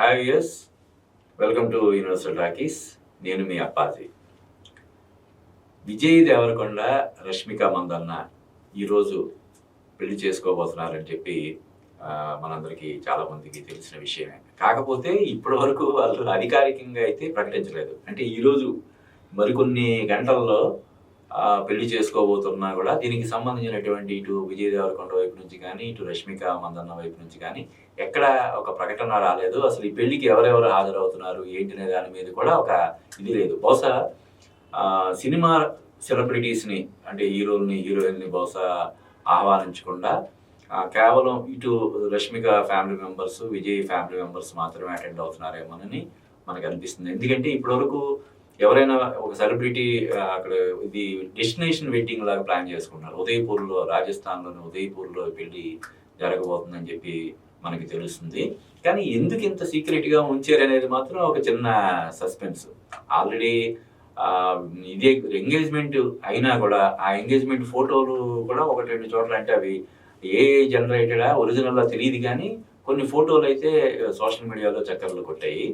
Hi yes welcome to Universal Talkies. నేను మీ అప్పాజీ. విజయ్ దేవరకొండ, రష్మిక మందన్న ఈరోజు పెళ్లి చేసుకోబోతున్నారని చెప్పి మనందరికీ చాలా మందికి తెలిసిన విషయమే. కాకపోతే ఇప్పటి వరకు వాళ్ళు అధికారికంగా అయితే ప్రకటించలేదు. అంటే ఈరోజు మరికొన్ని గంటల్లో పెళ్లి చేసుకోబోతున్నా కూడా దీనికి సంబంధించినటువంటి ఇటు విజయ్ దేవరకొండ వైపు నుంచి కానీ, ఇటు రష్మిక మందన్న వైపు నుంచి కానీ ఎక్కడ ఒక ప్రకటన రాలేదు. అసలు ఈ పెళ్లికి ఎవరెవరు హాజరవుతున్నారు ఏంటి అనే దాని మీద కూడా ఒక ఇది లేదు. బహుశా సినిమా సెలబ్రిటీస్ని అంటే హీరోల్ని, హీరోయిన్ని బహుశా ఆహ్వానించకుండా కేవలం ఇటు Rashmika family members, Vijay family members మాత్రమే అటెండ్ అవుతున్నారేమోనని మనకు అనిపిస్తుంది. ఎందుకంటే ఇప్పటివరకు ఎవరైనా ఒక సెలబ్రిటీ అక్కడ ఇది డెస్టినేషన్ వెడ్డింగ్ లాగా ప్లాన్ చేసుకుంటున్నారు. ఉదయపూర్లో, రాజస్థాన్లోని ఉదయపూర్లో పెళ్లి జరగబోతుందని చెప్పి మనకి తెలుస్తుంది. కానీ ఎందుకు ఇంత సీక్రెట్గా ఉంచారు అనేది మాత్రం ఒక చిన్న సస్పెన్స్. ఆల్రెడీ ఇదే ఎంగేజ్మెంట్ అయినా కూడా ఆ ఎంగేజ్మెంట్ ఫోటోలు కూడా ఒకటి రెండు చోట్ల అంటే అవి ఏ జనరేటెడా ఒరిజినల్గా తెలియదు, కానీ కొన్ని ఫోటోలు అయితే సోషల్ మీడియాలో చక్కర్లు కొట్టాయి.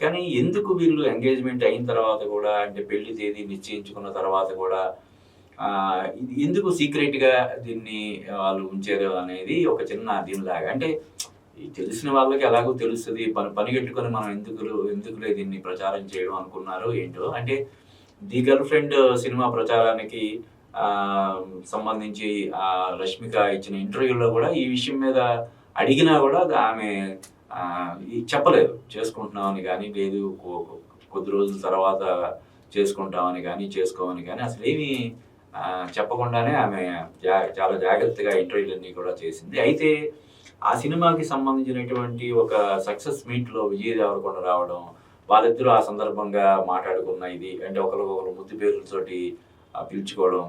కానీ ఎందుకు వీళ్ళు ఎంగేజ్మెంట్ అయిన తర్వాత కూడా అంటే పెళ్లి తేదీ నిశ్చయించుకున్న తర్వాత కూడా ఎందుకు సీక్రెట్గా దీన్ని వాళ్ళు ఉంచారు అనేది ఒక చిన్న దీనిలాగా. అంటే తెలిసిన వాళ్ళకి ఎలాగో తెలుస్తుంది, పనిగట్టుకొని మనం ఎందుకులే దీన్ని ప్రచారం చేయడం అనుకున్నారు ఏంటో. అంటే ది గర్ల్ ఫ్రెండ్ సినిమా ప్రచారానికి సంబంధించి రష్మిక ఇచ్చిన ఇంటర్వ్యూలో కూడా ఈ విషయం మీద అడిగినా కూడా ఆమె చెప్పలేదు. చేసుకుంటున్నామని కానీ, లేదు కొద్ది రోజుల తర్వాత చేసుకుంటామని కానీ, చేసుకోమని కానీ అసలు ఏమీ చెప్పకుండానే ఆమె చాలా జాగ్రత్తగా ఇంటర్వ్యూలన్నీ కూడా చేసింది. అయితే ఆ సినిమాకి సంబంధించినటువంటి ఒక సక్సెస్ మీట్లో విజయ్ దేవరకొండ రావడం, వాళ్ళిద్దరూ ఆ సందర్భంగా మాట్లాడుకున్న ఇది అంటే ఒకరికొకరు ముద్దు పేర్లతోటి పిలుచుకోవడం,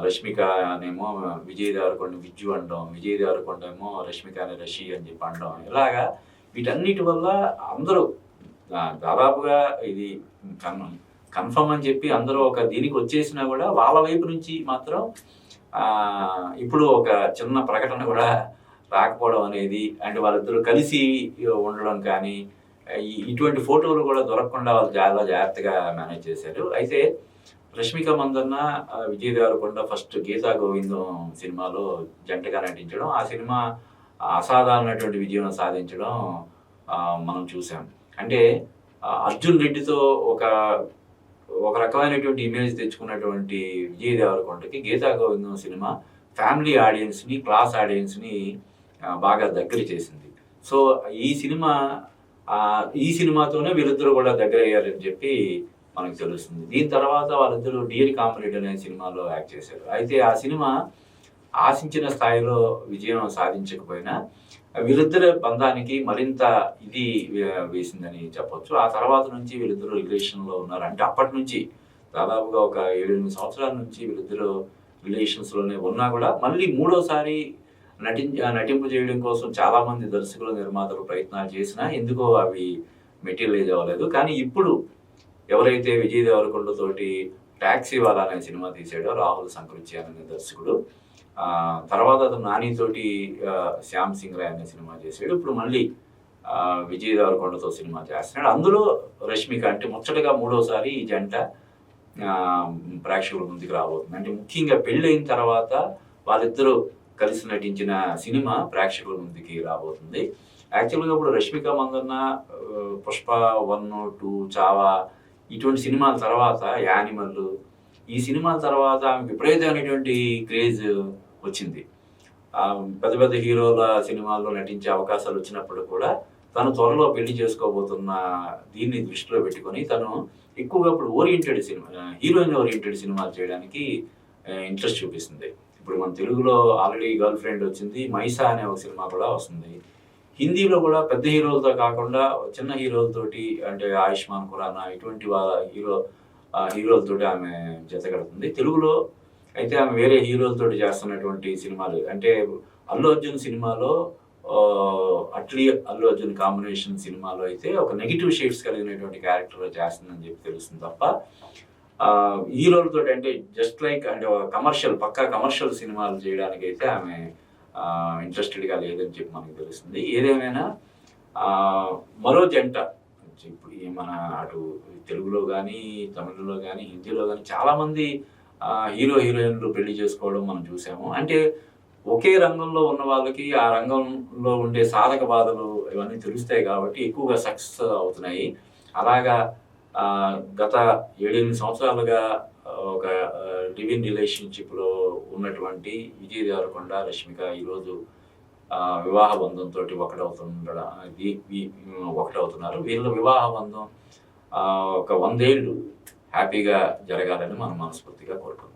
రష్మిక అనేమో విజయ్ దేవరకొండ విజ్జు అనడం, విజయ్ దేవరకొండ ఏమో రష్మిక అని రషి అని చెప్పి అనడం, ఇలాగా వీటన్నిటి వల్ల అందరూ దాదాపుగా ఇది కన్ఫర్మ్ అని చెప్పి అందరూ ఒక దీనికి వచ్చేసినా కూడా వాళ్ళ వైపు నుంచి మాత్రం ఇప్పుడు ఒక చిన్న ప్రకటన కూడా రాకపోవడం అనేది, అంటే వాళ్ళిద్దరూ కలిసి ఉండడం కానీ ఇటువంటి ఫోటోలు కూడా దొరకకుండా వాళ్ళు చాలా జాగ్రత్తగా మేనేజ్ చేశారు. అయితే రష్మిక మందన్న, విజయ్ దేవరకొండ ఫస్ట్ గీతా గోవిందం సినిమాలో జంటగా నటించడం, ఆ సినిమా అసాధారణటువంటి విజయం సాధించడం మనం చూసాం. అంటే అర్జున్ రెడ్డితో ఒక రకమైనటువంటి ఇమేజ్ తెచ్చుకున్నటువంటి విజయ్ దేవరకొండకి గీతా గోవిందం సినిమా ఫ్యామిలీ ఆడియన్స్ని, క్లాస్ ఆడియన్స్ని బాగా దగ్గర చేసింది. సో ఈ సినిమాతోనే వీళ్ళిద్దరూ కూడా దగ్గర అయ్యారని చెప్పి మనకు తెలుస్తుంది. దీని తర్వాత వాళ్ళిద్దరూ డియర్ కామ్రేడ్ అనే సినిమాలో యాక్ట్ చేశారు. అయితే ఆ సినిమా ఆశించిన స్థాయిలో విజయం సాధించకపోయినా వీళ్ళిద్దరి బంధానికి మరింత ఇది వేసిందని చెప్పొచ్చు. ఆ తర్వాత నుంచి వీళ్ళిద్దరూ రిలేషన్లో ఉన్నారు. అంటే అప్పటి నుంచి దాదాపుగా ఒక 7-8 సంవత్సరాల నుంచి వీళ్ళిద్దరూ రిలేషన్స్లోనే ఉన్నా కూడా మళ్ళీ మూడోసారి నటింపు చేయడం కోసం చాలామంది దర్శకులు, నిర్మాతలు ప్రయత్నాలు చేసినా ఎందుకో అవి మెటీరియలైజ్ అవ్వలేదు. కానీ ఇప్పుడు ఎవరైతే విజయ్ దేవరకొండతోటి టాక్సీ వాలా అనే సినిమా తీసాడో రాహుల్ సంకృత్యాన్ అనే దర్శకుడు, తర్వాత అతను నానితోటి శ్యామ్ సింగ్ రాయ్ అనే సినిమా చేశాడు. ఇప్పుడు మళ్ళీ విజయ్ దేవరకొండతో సినిమా చేస్తున్నాడు. అందులో రష్మిక అంటే ముచ్చటగా మూడోసారి ఈ జంట ప్రేక్షకుల ముందుకు రాబోతుంది. అంటే ముఖ్యంగా పెళ్ళి అయిన తర్వాత వాళ్ళిద్దరూ కలిసి నటించిన సినిమా ప్రేక్షకుల ముందుకి రాబోతుంది. యాక్చువల్గా ఇప్పుడు రష్మిక మందన్న పుష్ప 1, 2, చావా ఇటువంటి సినిమాల తర్వాత, యానిమల్ ఈ సినిమాల తర్వాత ఆమెకు విపరీతమైనటువంటి క్రేజ్ వచ్చింది. పెద్ద పెద్ద హీరోల సినిమాల్లో నటించే అవకాశాలు వచ్చినప్పుడు కూడా తను త్వరలో పెళ్లి చేసుకోబోతున్న దీన్ని దృష్టిలో పెట్టుకొని తను ఎక్కువగా ఇప్పుడు హీరోయిన్ ఓరియంటెడ్ సినిమాలు చేయడానికి ఇంట్రెస్ట్ చూపిస్తుంది. ఇప్పుడు మన తెలుగులో ఆల్రెడీ గర్ల్ ఫ్రెండ్ వచ్చింది, మైసా అనే ఒక సినిమా కూడా వస్తుంది. హిందీలో కూడా పెద్ద హీరోలతో కాకుండా చిన్న హీరోలతోటి అంటే ఆయుష్మాన్ ఖురానా ఇటువంటి హీరోలతోటి ఆమె జతగడుతుంది. తెలుగులో అయితే ఆమె వేరే హీరోలతోటి చేస్తున్నటువంటి సినిమాలు అంటే అల్లు అర్జున్ సినిమాలో అల్లు అర్జున్ కాంబినేషన్ సినిమాలో అయితే ఒక నెగిటివ్ షేడ్స్ కలిగినటువంటి క్యారెక్టర్ చేస్తుందని చెప్పి తెలుస్తుంది తప్ప హీరోలతో అంటే జస్ట్ లైక్ అంటే పక్కా కమర్షియల్ సినిమాలు చేయడానికి అయితే ఆమె ఇంట్రెస్టెడ్గా లేదని చెప్పి మనకు తెలుస్తుంది. ఏదేమైనా మరో జంట ఇప్పుడు ఈ మన అటు తెలుగులో కానీ, తమిళ్లో కానీ, హిందీలో కానీ చాలామంది హీరో, హీరోయిన్‌లు పెళ్లి చేసుకోవడం మనం చూసాము. అంటే ఒకే రంగంలో ఉన్న వాళ్ళకి ఆ రంగంలో ఉండే సాధక బాధలు ఇవన్నీ తెలుస్తాయి కాబట్టి ఎక్కువగా సక్సెస్ అవుతున్నాయి. అలాగా గత 7, 8 సంవత్సరాలుగా ఒక లివ్ ఇన్ రిలేషన్‌షిప్‌లో ఉన్నటువంటి విజయ్ దేవరకొండ, రష్మిక ఈరోజు వివాహ బంధంతోటి ఒకటవుతున్నారు. వీళ్ళ వివాహ బంధం ఒక 100 ఏళ్ళు హ్యాపీగా జరగాలని మనం మనస్ఫూర్తిగా కోరుకుందాం.